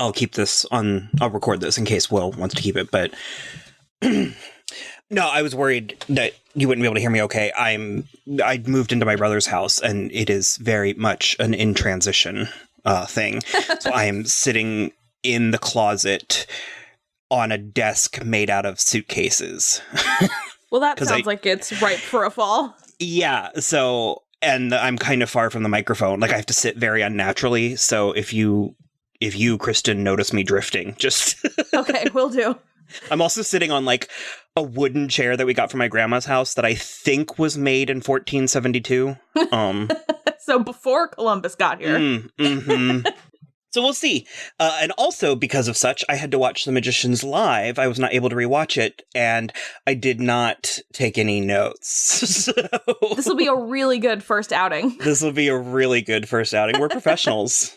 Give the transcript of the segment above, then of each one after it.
I'll keep this on, I'll record this in case Will wants to keep it, but no, I was worried that you wouldn't be able to hear me okay. I moved into my brother's house, and it is very much an in transition thing. So I am sitting in the closet on a desk made out of suitcases. Well, that sounds like it's ripe for a fall. Yeah, so, and I'm kind of far from the microphone. Like, I have to sit very unnaturally, so if you, Kristen, notice me drifting, just... Okay, will do. I'm also sitting on, like, a wooden chair that we got from my grandma's house that I think was made in 1472. So before Columbus got here. Mm-hmm. So we'll see. And also, because of such, I had to watch The Magicians live. I was not able to rewatch it, and I did not take any notes. So this will be a really good first outing. We're professionals.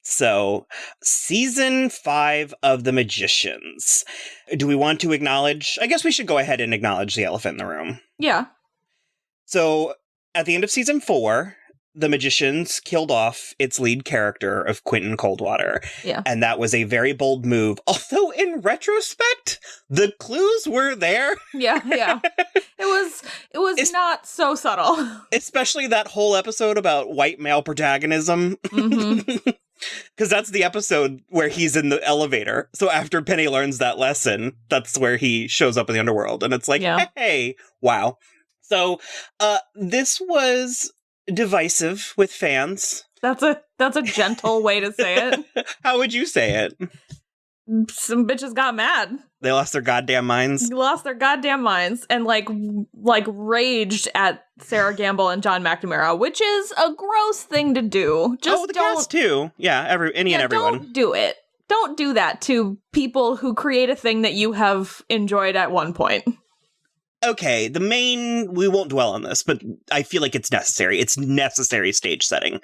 So, season 5 of The Magicians. Do we want to acknowledge? I guess we should go ahead and acknowledge the elephant in the room. Yeah. So, at the end of season 4, The Magicians killed off its lead character of Quentin Coldwater. Yeah. And that was a very bold move. Although, in retrospect, the clues were there. Yeah. It was not so subtle. Especially that whole episode about white male protagonism. Mm-hmm. Because that's the episode where he's in the elevator. So after Penny learns that lesson, that's where he shows up in the underworld. And it's like, hey, wow. So this was divisive with fans. That's a gentle way to say it. How would you say it? Some bitches got mad. They lost their goddamn minds. And like raged at Sarah Gamble and John McNamara, which is a gross thing to do. Just the cast too. Yeah, everyone. Don't do it. Don't do that to people who create a thing that you have enjoyed at one point. Okay, we won't dwell on this, but I feel like it's necessary. It's necessary stage setting.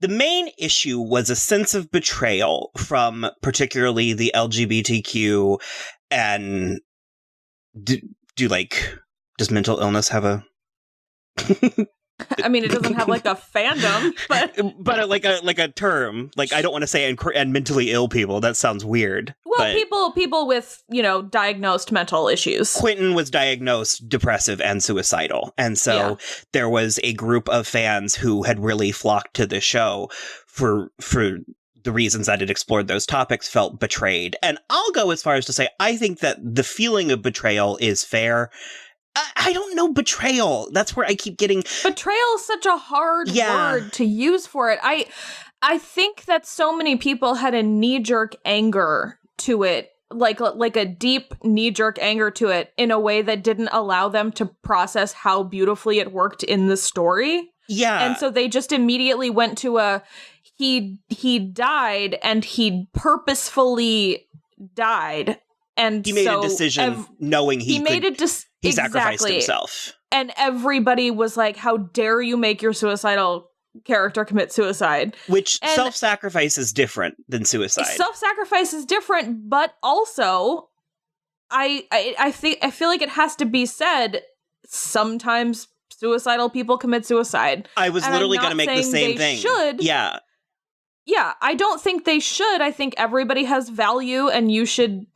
The main issue was a sense of betrayal from particularly the LGBTQ and does mental illness have a... I mean, it doesn't have like a fandom, but like a term. Like, I don't want to say and mentally ill people. That sounds weird. Well, people with, diagnosed mental issues. Quentin was diagnosed depressive and suicidal. And so there was a group of fans who had really flocked to the show for the reasons that it explored those topics, felt betrayed. And I'll go as far as to say, I think that the feeling of betrayal is fair. I don't know betrayal. That's where I keep getting... Betrayal is such a hard word to use for it. I think that so many people had a knee-jerk anger to it, like a deep knee-jerk anger to it in a way that didn't allow them to process how beautifully it worked in the story. Yeah. And so they just immediately went to he died and he purposefully died. And he made a decision knowing he sacrificed himself. And everybody was like, how dare you make your suicidal character commit suicide? Which self-sacrifice is different than suicide. Self-sacrifice is different, but also I feel like it has to be said, sometimes suicidal people commit suicide. I was literally going to make the same thing. Should. Yeah. Yeah, I don't think they should. I think everybody has value and you should,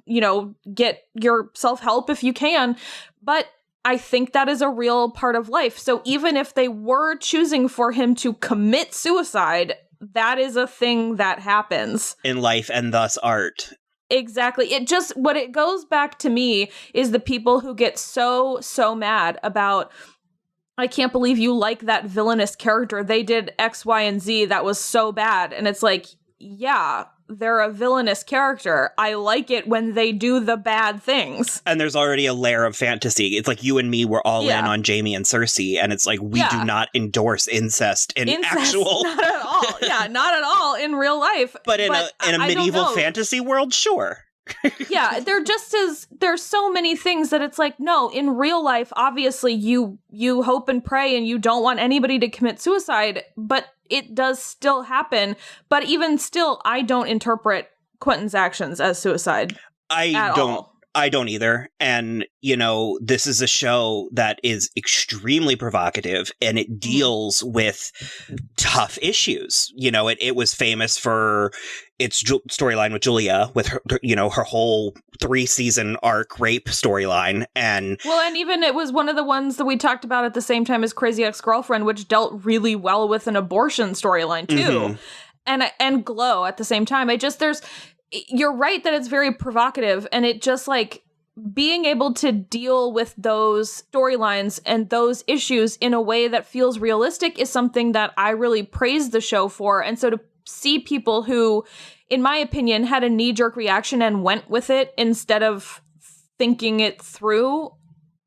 get your self-help if you can. But I think that is a real part of life. So even if they were choosing for him to commit suicide, that is a thing that happens. In life and thus art. Exactly. What it goes back to me is the people who get so mad about... I can't believe you like that villainous character. They did X, Y, and Z. That was so bad. And it's like, yeah, they're a villainous character. I like it when they do the bad things. And there's already a layer of fantasy. It's like you and me were all in on Jamie and Cersei. And it's like, we do not endorse incest in actual... Not at all. Yeah, not at all in real life. But in a medieval fantasy world, sure. Yeah, there's so many things that it's like, no, in real life, obviously you hope and pray and you don't want anybody to commit suicide, but it does still happen. But even still, I don't interpret Quentin's actions as suicide. I I don't either. And, you know, this is a show that is extremely provocative and it deals with tough issues. You know, it was famous for its storyline with Julia, with her, you know, her whole 3-season arc rape storyline. And even it was one of the ones that we talked about at the same time as Crazy Ex-Girlfriend, which dealt really well with an abortion storyline too. And Glow at the same time. You're right that it's very provocative, and it just like being able to deal with those storylines and those issues in a way that feels realistic is something that I really praise the show for. And so to see people who, in my opinion, had a knee-jerk reaction and went with it instead of thinking it through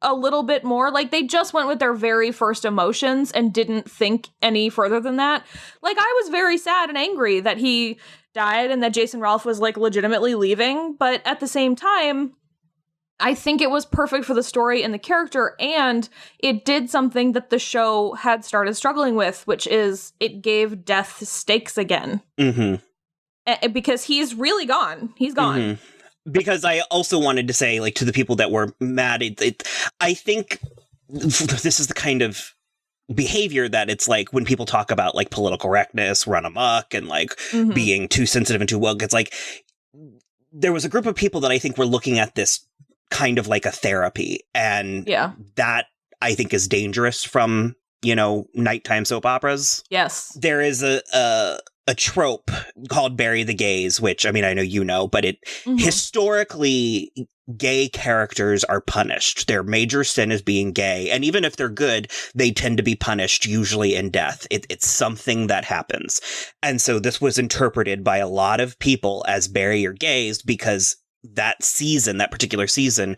a little bit more, like they just went with their very first emotions and didn't think any further than that. Like I was very sad and angry that he died and that Jason Ralph was like legitimately leaving, but at the same time, I think it was perfect for the story and the character, and it did something that the show had started struggling with, which is it gave Death stakes again. Because he's really gone. He's gone. Because I also wanted to say, like, to the people that were mad, I think this is the kind of behavior that it's like when people talk about like political correctness, run amok, and like being too sensitive and too woke. It's like there was a group of people that I think were looking at this kind of like a therapy, and that I think is dangerous from, you know, nighttime soap operas. Yes, there is a trope called bury the gays, which, I mean, I know you know, but it historically, gay characters are punished. Their major sin is being gay. And even if they're good, they tend to be punished, usually in death. It's something that happens. And so this was interpreted by a lot of people as bury your gays because that particular season,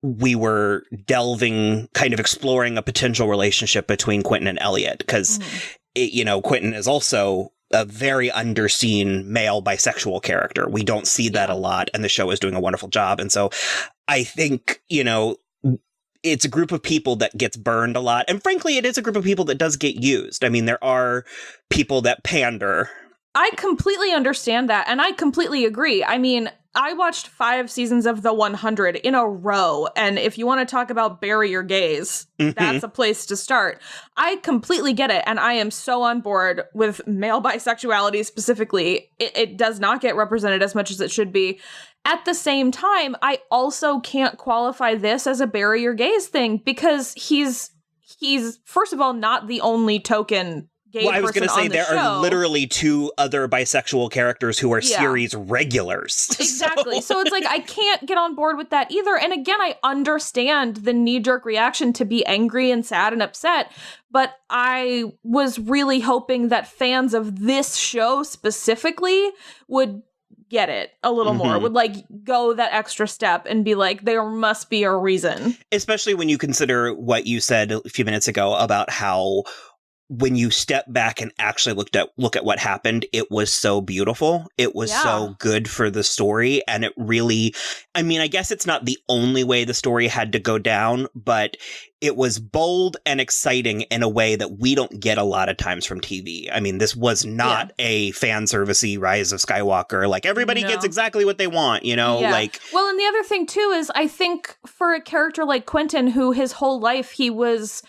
we were delving, kind of exploring a potential relationship between Quentin and Eliot. Because, you know, Quentin is also a very underseen male bisexual character. We don't see that a lot, and the show is doing a wonderful job. And so I think, you know, it's a group of people that gets burned a lot. And frankly, it is a group of people that does get used. I mean, there are people that pander. I completely understand that, and I completely agree. I mean, I watched 5 seasons of The 100 in a row, and if you want to talk about bury your gays, that's a place to start. I completely get it, and I am so on board with male bisexuality specifically. It does not get represented as much as it should be. At the same time, I also can't qualify this as a bury your gays thing, because he's first of all not the only token gay I was going to say there are literally 2 other bisexual characters who are series regulars. Exactly. So it's like, I can't get on board with that either. And again, I understand the knee-jerk reaction to be angry and sad and upset, but I was really hoping that fans of this show specifically would get it a little more, would like go that extra step and be like, there must be a reason. Especially when you consider what you said a few minutes ago about how when you step back and actually look at what happened, it was so beautiful. It was so good for the story. And it really, I mean, I guess it's not the only way the story had to go down, but it was bold and exciting in a way that we don't get a lot of times from TV. I mean, this was not a fan servicey Rise of Skywalker. Like, everybody gets exactly what they want, you know? Like, well, and the other thing too is, I think for a character like Quentin, who his whole life he was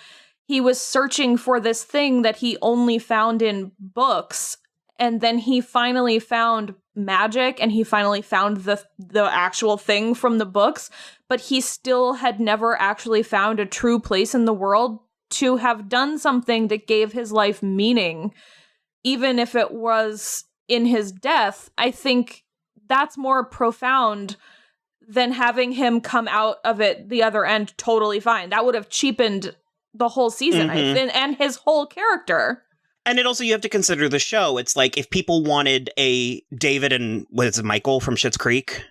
searching for this thing that he only found in books, and then he finally found magic, and he finally found the actual thing from the books, but he still had never actually found a true place in the world to have done something that gave his life meaning, even if it was in his death. I think that's more profound than having him come out of it the other end totally fine. That would have cheapened the whole season, I think, and his whole character. And it also, you have to consider the show. It's like, if people wanted a David and, what is it, Michael from Schitt's Creek?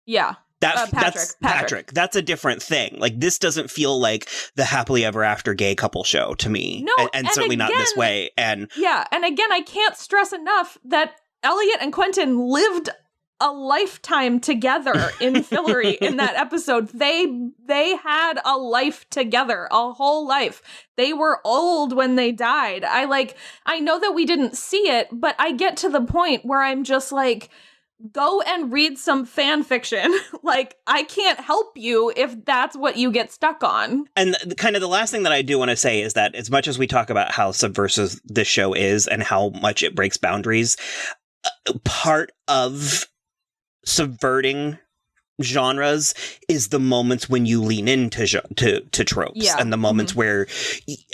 Yeah. Patrick. That's a different thing. Like, this doesn't feel like the happily ever after gay couple show to me. No, and certainly not this way. And and again, I can't stress enough that Eliot and Quentin lived a lifetime together in Fillory in that episode. They had a life together, a whole life. They were old when they died. I know that we didn't see it, but I get to the point where I'm just like, go and read some fan fiction. Like, I can't help you if that's what you get stuck on. And kind of the last thing that I do want to say is that as much as we talk about how subversive this show is and how much it breaks boundaries, part of subverting genres is the moments when you lean into to tropes and the moments where,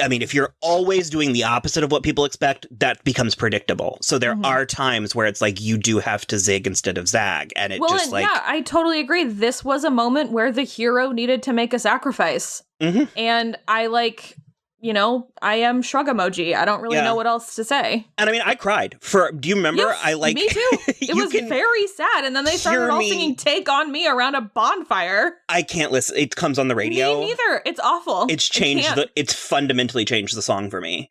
I mean, if you're always doing the opposite of what people expect, that becomes predictable. So there are times where it's like you do have to zig instead of zag, and it just like, yeah, I totally agree. This was a moment where the hero needed to make a sacrifice, and I like. You know, I am shrug emoji. I don't really know what else to say. And I mean, I cried. Do you remember? Yes, I like me too. It was very sad. And then they started all singing "Take on Me" around a bonfire. I can't listen. It comes on the radio. Me neither. It's awful. It's changed. It's fundamentally changed the song for me.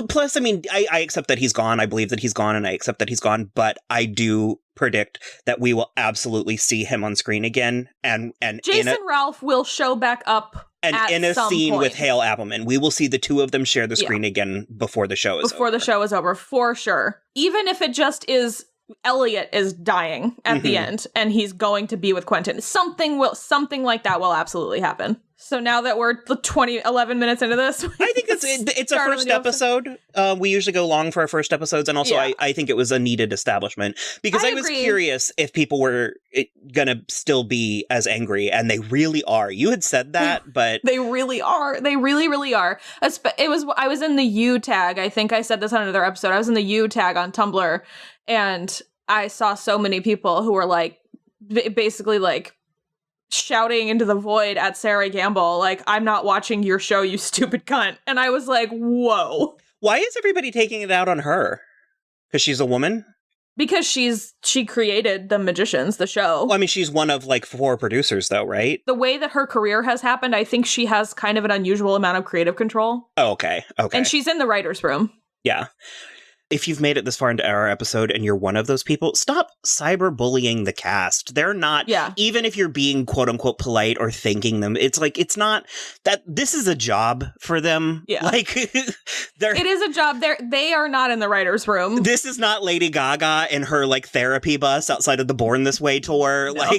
Plus, I mean, I accept that he's gone. I believe that he's gone, and I accept that he's gone. But I do predict that we will absolutely see him on screen again. And Jason Ralph will show back up. And in a scene with Hale Appleman, we will see the two of them share the screen again before the show is over. Before the show is over, for sure. Even if it just is Eliot is dying at the end and he's going to be with Quentin. Something like that will absolutely happen. So now that we're 11 minutes into this, I think it's a first episode. We usually go long for our first episodes, and also I think it was a needed establishment because I was curious if people were gonna still be as angry, and they really are. You had said that, but they really are. They really, really are. I was in the U tag. I think I said this on another episode. I was in the U tag on Tumblr, and I saw so many people who were like, basically like, shouting into the void at Sarah Gamble, like, "I'm not watching your show, you stupid cunt." And I was like, whoa. Why is everybody taking it out on her? Because she's a woman? Because she created The Magicians, the show. Well, I mean, she's one of like 4 producers though, right? The way that her career has happened, I think she has kind of an unusual amount of creative control. Oh, okay. And she's in the writer's room. Yeah. If you've made it this far into our episode and you're one of those people, stop cyberbullying the cast. They're not, even if you're being quote unquote polite or thanking them, it's like, it's not that this is a job for them. Yeah. Like, it is a job. They are not in the writer's room. This is not Lady Gaga in her like therapy bus outside of the Born This Way tour. No.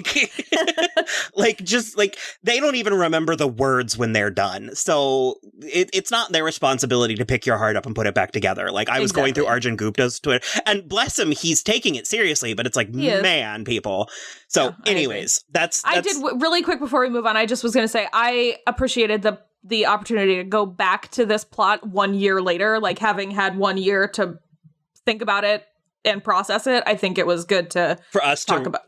Like, just like, they don't even remember the words when they're done. So it's not their responsibility to pick your heart up and put it back together. Like, I was going through Arjun Gupta's Twitter, and bless him, he's taking it seriously, but it's like, man, people. So anyways, that's I did really quick before we move on. I just was going to say, I appreciated the opportunity to go back to this plot 1 year later, like having had 1 year to think about it and process it. I think it was good for us to talk about.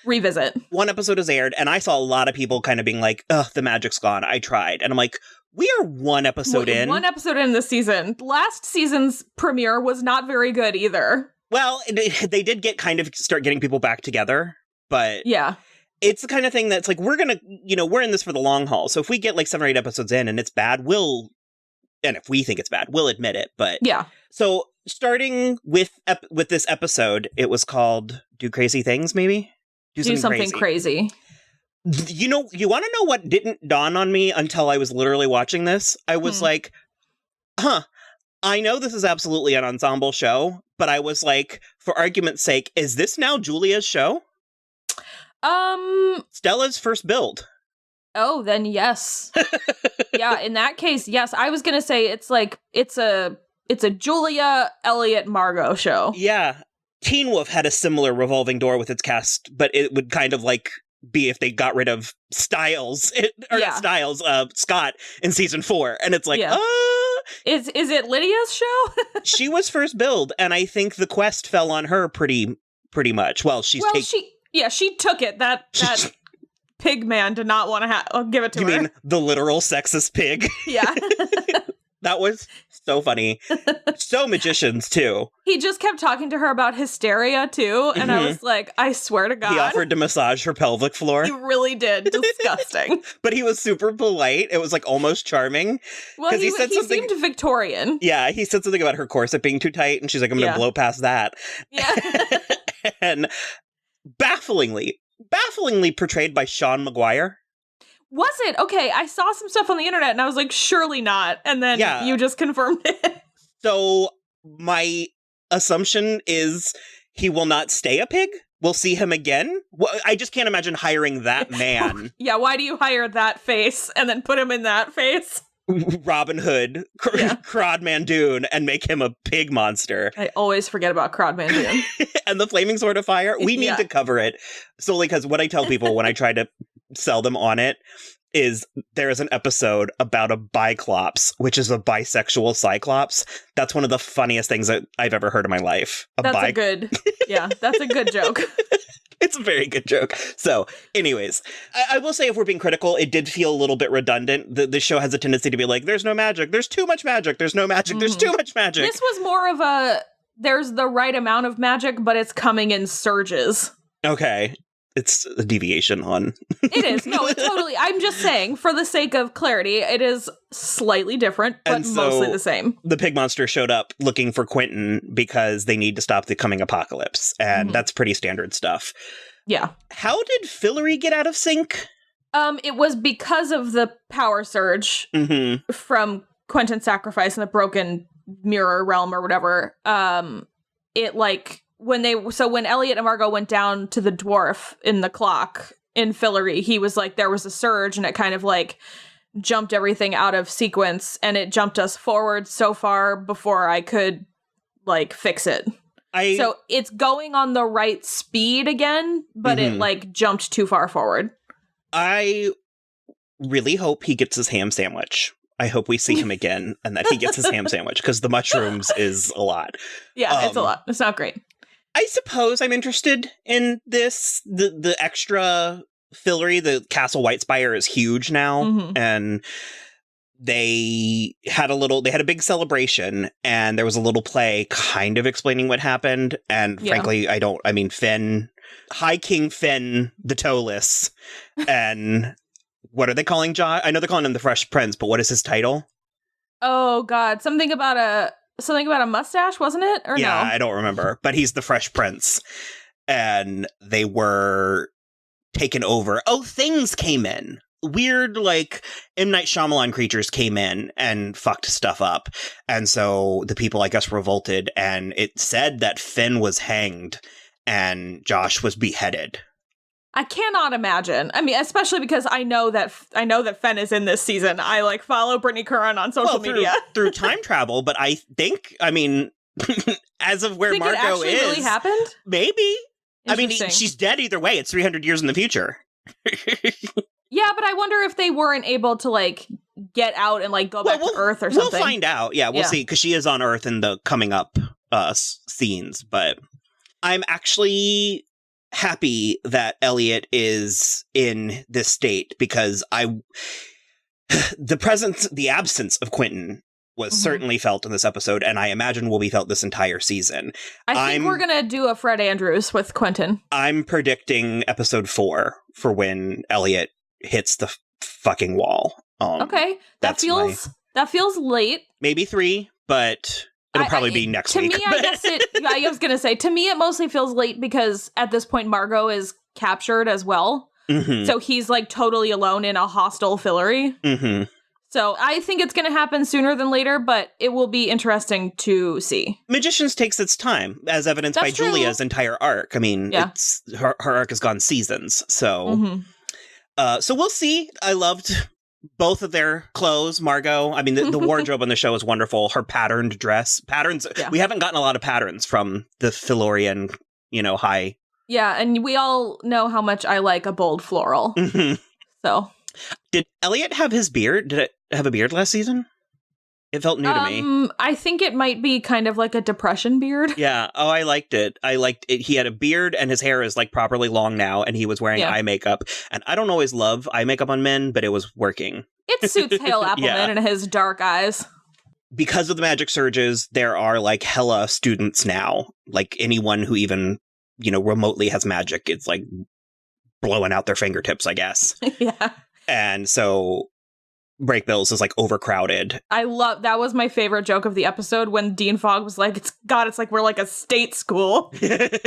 Revisit. 1 episode is aired, and I saw a lot of people kind of being like, ugh, the magic's gone. I tried. And I'm like, we are 1 episode in. 1 episode in this season. Last season's premiere was not very good either. Well, they did start getting people back together, but yeah, it's the kind of thing that's like, we're in this for the long haul. So if we get like 7 or 8 episodes in and it's bad, and if we think it's bad, we'll admit it. But yeah. So starting with this episode, it was called Do Crazy Things, maybe? Do something crazy. You know, you want to know what didn't dawn on me until I was literally watching this? I was like, I know this is absolutely an ensemble show, but I was like, for argument's sake, is this now Julia's show? Stella's first build. Oh, then yes. Yeah, in that case, yes. I was going to say it's a Julia, Eliot, Margot show. Yeah. Teen Wolf had a similar revolving door with its cast, but it would kind of like be if they got rid of Styles, Scott in season 4. And it's like, Is it Lydia's show? She was first billed, and I think the quest fell on her pretty much. Well, she took it. That pig man did not want to give it to her. You mean the literal sexist pig? Yeah. That was so funny. So Magicians, too. He just kept talking to her about hysteria, too. And I was like, I swear to God. He offered to massage her pelvic floor. He really did. Disgusting. But he was super polite. It was like almost charming. Well, he seemed Victorian. Yeah, he said something about her corset being too tight. And she's like, I'm going to blow past that. Yeah. And bafflingly portrayed by Sean Maguire. Was it? Okay, I saw some stuff on the internet and I was like, surely not. And then you just confirmed it. So my assumption is he will not stay a pig we'll see him again. Well, I just can't imagine hiring that man. Yeah, why do you hire that face and then put him in that face? Robin Hood, Crod Mandoon, and make him a pig monster. I always forget about Crod Mandoon. And the Flaming Sword of Fire. We need to cover it solely because what I tell people when I try to sell them on it is there is an episode about a Biclops, which is a bisexual cyclops. That's one of the funniest things that I've ever heard in my life. That's a good joke. It's a very good joke. So, anyways, I will say if we're being critical, it did feel a little bit redundant. The show has a tendency to be like, there's no magic, there's too much magic, there's no magic, there's too much magic. This was more of a, there's the right amount of magic, but it's coming in surges. Okay. It's a deviation on... It is. No, it totally... I'm just saying, for the sake of clarity, it is slightly different, but mostly the same. The pig monster showed up looking for Quentin because they need to stop the coming apocalypse, and that's pretty standard stuff. Yeah. How did Fillory get out of sync? It was because of the power surge from Quentin's sacrifice in the broken mirror realm or whatever. It, like... when Eliot and Margot went down to the dwarf in the clock in Fillory, he was like, there was a surge and it kind of like jumped everything out of sequence and it jumped us forward so far before I could like fix it. So it's going on the right speed again, but it like jumped too far forward. I really hope he gets his ham sandwich. I hope we see him again and that he gets his ham sandwich because the mushrooms is a lot. Yeah, it's a lot. It's not great. I suppose I'm interested in this. The extra Fillory, the Castle Whitespire is huge now, and they had a big celebration, and there was a little play kind of explaining what happened, and frankly, Finn, High King Finn the Toeless, and what are they calling Josh? I know they're calling him the Fresh Prince, but what is his title? Oh, God, something about a mustache, wasn't it? Or yeah, no? I don't remember. But he's the Fresh Prince. And they were taken over. Oh, things came in. Weird, like, M. Night Shyamalan creatures came in and fucked stuff up. And so the people, I guess, revolted. And it said that Finn was hanged and Josh was beheaded. I cannot imagine. I mean, especially because I know that Fenn is in this season. I like follow Brittany Curran on social media through time travel, but I think, as of where Margot it actually is, really happened. Maybe. I mean, she's dead either way. It's 300 years in the future. Yeah, but I wonder if they weren't able to like get out and like go back to Earth or something. We'll find out. Yeah, we'll see because she is on Earth in the coming up scenes. But I'm actually happy that Eliot is in this state because the absence of Quentin was certainly felt in this episode, and I imagine will be felt this entire season. I think we're gonna do a Fred Andrews with Quentin. I'm predicting episode 4 for when Eliot hits the fucking wall. Okay, that feels late. Maybe 3, but it'll probably be next week. To me, I was gonna say, to me, it mostly feels late because at this point, Margot is captured as well. So he's like totally alone in a hostile Fillory. So I think it's going to happen sooner than later, but it will be interesting to see. Magicians takes its time, as evidenced by Julia's entire arc. I mean, it's her arc has gone seasons. So, so we'll see. I loved both of their clothes, Margot. I mean, the wardrobe on the show is wonderful. Her patterned dress. We haven't gotten a lot of patterns from the Fillorian, high. Yeah, and we all know how much I like a bold floral. So... Did Eliot have his beard? Did it have a beard last season? It felt new to me. I think it might be kind of like a depression beard. Yeah. Oh, I liked it. He had a beard and his hair is like properly long now and he was wearing eye makeup. And I don't always love eye makeup on men, but it was working. It suits Hale Appleman and his dark eyes. Because of the magic surges, there are like hella students now. Like anyone who even, remotely has magic, it's like blowing out their fingertips, I guess. Yeah. And so Breakbills is like overcrowded. That was my favorite joke of the episode when Dean Fogg was like, it's like we're like a state school. That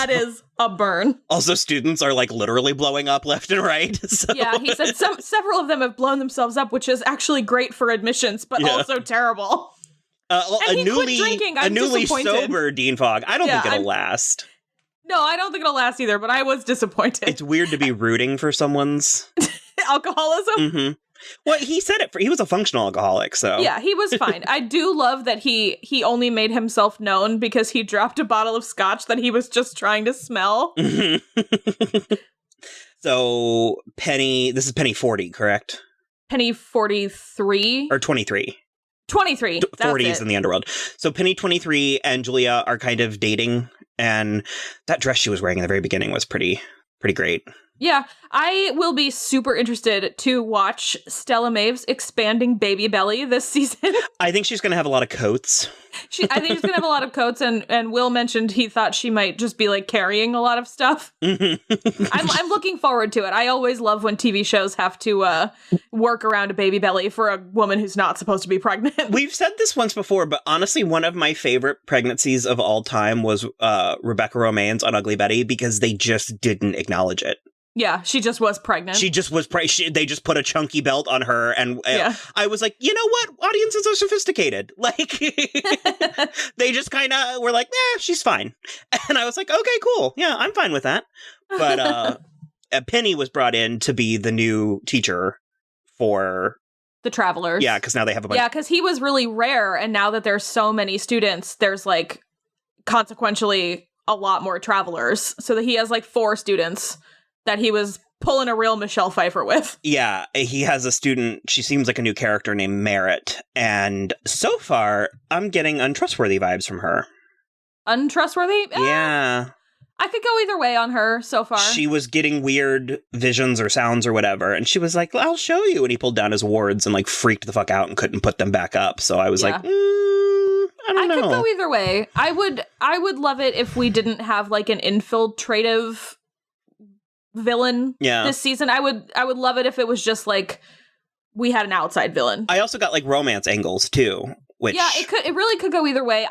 is a burn. Also, students are like literally blowing up left and right. So. Yeah, he said several of them have blown themselves up, which is actually great for admissions, but also terrible. A newly sober Dean Fogg. I don't think it'll last. No, I don't think it'll last either, but I was disappointed. It's weird to be rooting for someone's alcoholism. Mm-hmm. Well, he said it. He was a functional alcoholic, so yeah, he was fine. I do love that he only made himself known because he dropped a bottle of scotch that he was just trying to smell. So Penny, this is Penny 40, correct? Penny 43 or 23. 23. 40s in the underworld. So Penny 23 and Julia are kind of dating, and that dress she was wearing in the very beginning was pretty great. Yeah, I will be super interested to watch Stella Maeve's expanding baby belly this season. I think she's going to have a lot of coats. I think she's going to have a lot of coats, and Will mentioned he thought she might just be, like, carrying a lot of stuff. I'm looking forward to it. I always love when TV shows have to work around a baby belly for a woman who's not supposed to be pregnant. We've said this once before, but honestly, one of my favorite pregnancies of all time was Rebecca Romaine's on Ugly Betty, because they just didn't acknowledge it. Yeah, she just was pregnant. She just was they just put a chunky belt on her, and I was like, you know what? Audiences are sophisticated. Like, they just kind of were like, she's fine. And I was like, okay, cool. Yeah, I'm fine with that. But Penny was brought in to be the new teacher for the Travelers. Yeah, because now they have a bunch. Yeah, because he was really rare, and now that there's so many students, there's, like, consequentially a lot more Travelers. So that he has, like, 4 students that he was pulling a real Michelle Pfeiffer with. Yeah, he has a student, she seems like a new character named Merritt, and so far, I'm getting untrustworthy vibes from her. Untrustworthy? Yeah. I could go either way on her so far. She was getting weird visions or sounds or whatever, and she was like, I'll show you, and he pulled down his wards and, like, freaked the fuck out and couldn't put them back up, so I was like, I don't know. I could go either way. I would love it if we didn't have, like, an infiltrative villain this season. I would love it if it was just like we had an outside villain. I also got like romance angles too, which it really could go either way.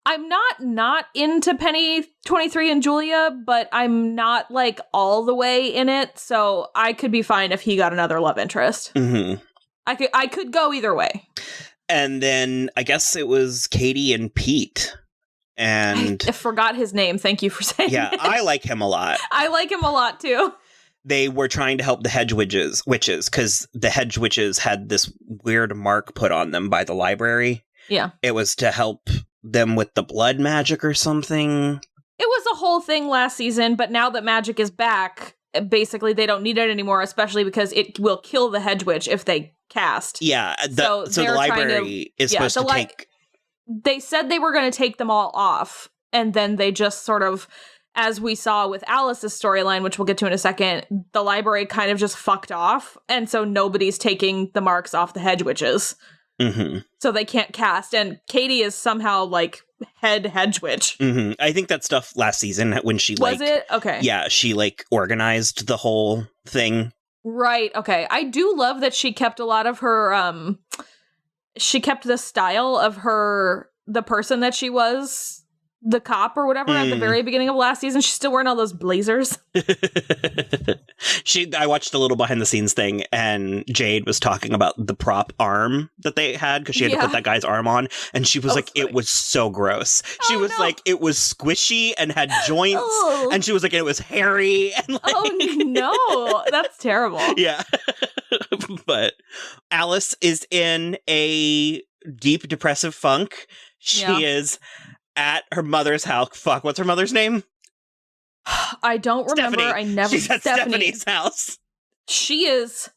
I'm not into Penny 23 and Julia, but I'm not like all the way in it, so I could be fine if he got another love interest. Mm-hmm. I could go either way. And then I guess it was Katie and Pete. And I forgot his name. Thank you for saying it. I like him a lot. I like him a lot, too. They were trying to help the hedge witches, because the hedge witches had this weird mark put on them by the library. Yeah. It was to help them with the blood magic or something. It was a whole thing last season, but now that magic is back, basically they don't need it anymore, especially because it will kill the hedge witch if they cast. Yeah. So the library is supposed to take... They said they were going to take them all off, and then they just sort of, as we saw with Alice's storyline, which we'll get to in a second, the library kind of just fucked off, and so nobody's taking the marks off the hedge witches. Mm-hmm. So they can't cast, and Katie is somehow, like, head hedge witch. Mm-hmm. I think that stuff last season, when she, Was it? Okay. Yeah, she, like, organized the whole thing. Right, okay. I do love that she kept a lot of her, she kept the style of the person that she was, the cop or whatever, at the very beginning of last season. She's still wearing all those blazers. I watched a little behind the scenes thing, and Jade was talking about the prop arm that they had, because she had to put that guy's arm on, and she was like, it was so gross. She was like, it was squishy and had joints, and she was like, it was hairy. And like, oh no, that's terrible. Yeah. But Alice is in a deep depressive funk. She is at her mother's house. Fuck, what's her mother's name? I don't remember. Stephanie. She's at Stephanie's house. She is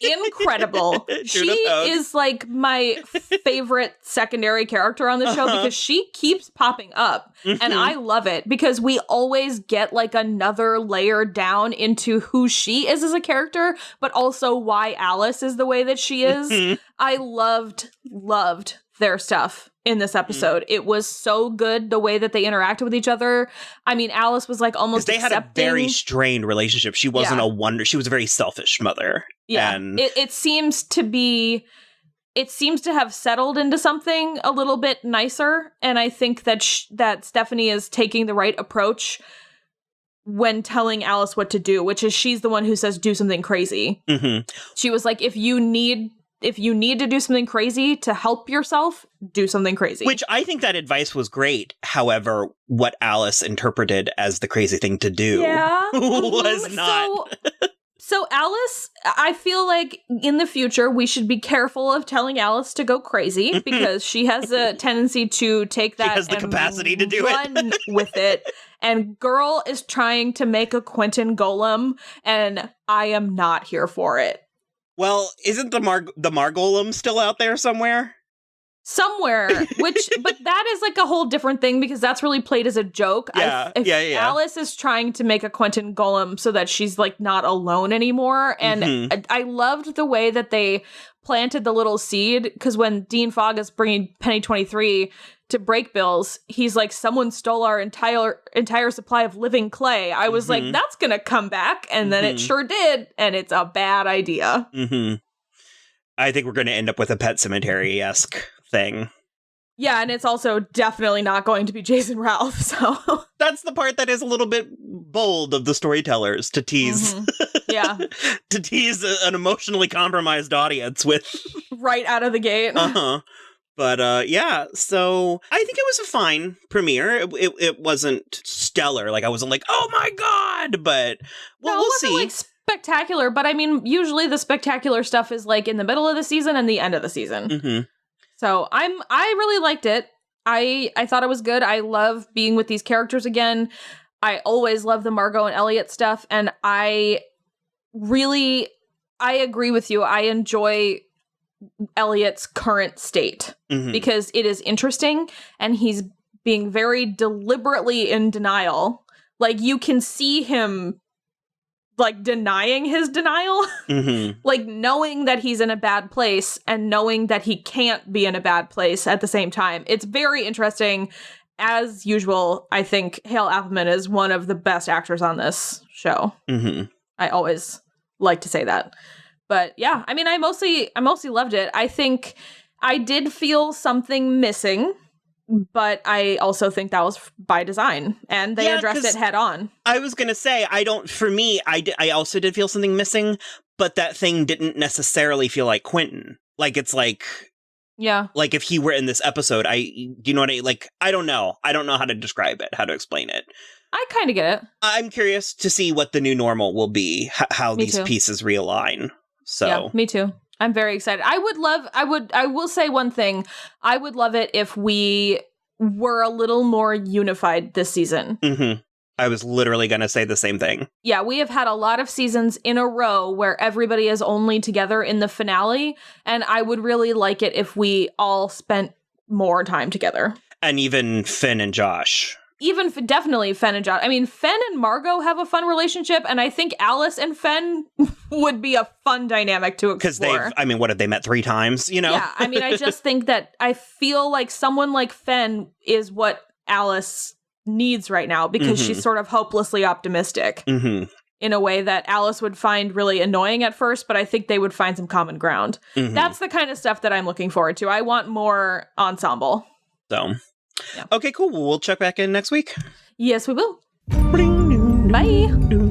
incredible. She is like my favorite secondary character on the show because she keeps popping up. Mm-hmm. And I love it because we always get like another layer down into who she is as a character, but also why Alice is the way that she is. Mm-hmm. I loved their stuff in this episode. It was so good the way that they interacted with each other. I mean, Alice was like almost they had a very strained relationship. She wasn't she was a very selfish mother. Yeah. And it seems to have settled into something a little bit nicer. And I think that that Stephanie is taking the right approach when telling Alice what to do, which is she's the one who says, do something crazy. Mm-hmm. She was like, if you need if you need to do something crazy to help yourself, do something crazy. Which I think that advice was great. However, what Alice interpreted as the crazy thing to do was not. So Alice, I feel like in the future, we should be careful of telling Alice to go crazy because she has a tendency to take that she has the capacity to do run with it. And girl is trying to make a Quentin Golem, and I am not here for it. Well, isn't the Golem still out there somewhere? Somewhere, but that is like a whole different thing because that's really played as a joke. Yeah. Alice is trying to make a Quentin Golem so that she's like not alone anymore. And I loved the way that they planted the little seed because when Dean Fogg is bringing Penny 23 to break bills, he's like, someone stole our entire supply of living clay. I was like, that's going to come back. And then it sure did. And it's a bad idea. I think we're going to end up with a Pet Cemetery-esque thing. Yeah, and it's also definitely not going to be Jason Ralph, so... That's the part that is a little bit bold of the storytellers to tease. Yeah. To tease an emotionally compromised audience with... Right out of the gate. But, yeah, so I think it was a fine premiere. It wasn't stellar. Like, I wasn't like, oh my god! But, well, we'll see. Like, spectacular, but I mean, usually the spectacular stuff is, like, in the middle of the season and the end of the season. So I really liked it. I thought it was good. I love being with these characters again. I always love the Margot and Eliot stuff. And I agree with you. I enjoy Eliot's current state because it is interesting and he's being very deliberately in denial. Like you can see him like denying his denial, like knowing that he's in a bad place and knowing that he can't be in a bad place at the same time. It's very interesting. As usual, I think Hale Appleman is one of the best actors on this show. I always like to say that. But yeah, I mean, I mostly loved it. I think I did feel something missing, but I also think that was by design, and they addressed it head on. I was going to say, I also did feel something missing, but that thing didn't necessarily feel like Quentin. Like, it's like... Yeah. Like, if he were in this episode, do you know what I don't know. I don't know how to describe it, how to explain it. I kind of get it. I'm curious to see what the new normal will be, how these pieces realign. So. Yeah, me too. I'm very excited. I will say one thing. I would love it if we were a little more unified this season. I was literally going to say the same thing. Yeah, we have had a lot of seasons in a row where everybody is only together in the finale, and I would really like it if we all spent more time together. And even Finn and Josh. Definitely Finn and Josh. I mean, Finn and Margot have a fun relationship, and I think Alice and Finn would be a fun dynamic to explore. Because what have they met 3 times, you know? Yeah, I mean, I just think that I feel like someone like Finn is what Alice needs right now, because she's sort of hopelessly optimistic in a way that Alice would find really annoying at first, but I think they would find some common ground. That's the kind of stuff that I'm looking forward to. I want more ensemble. So... Yeah. Okay, cool. We'll check back in next week. Yes, we will. Bye.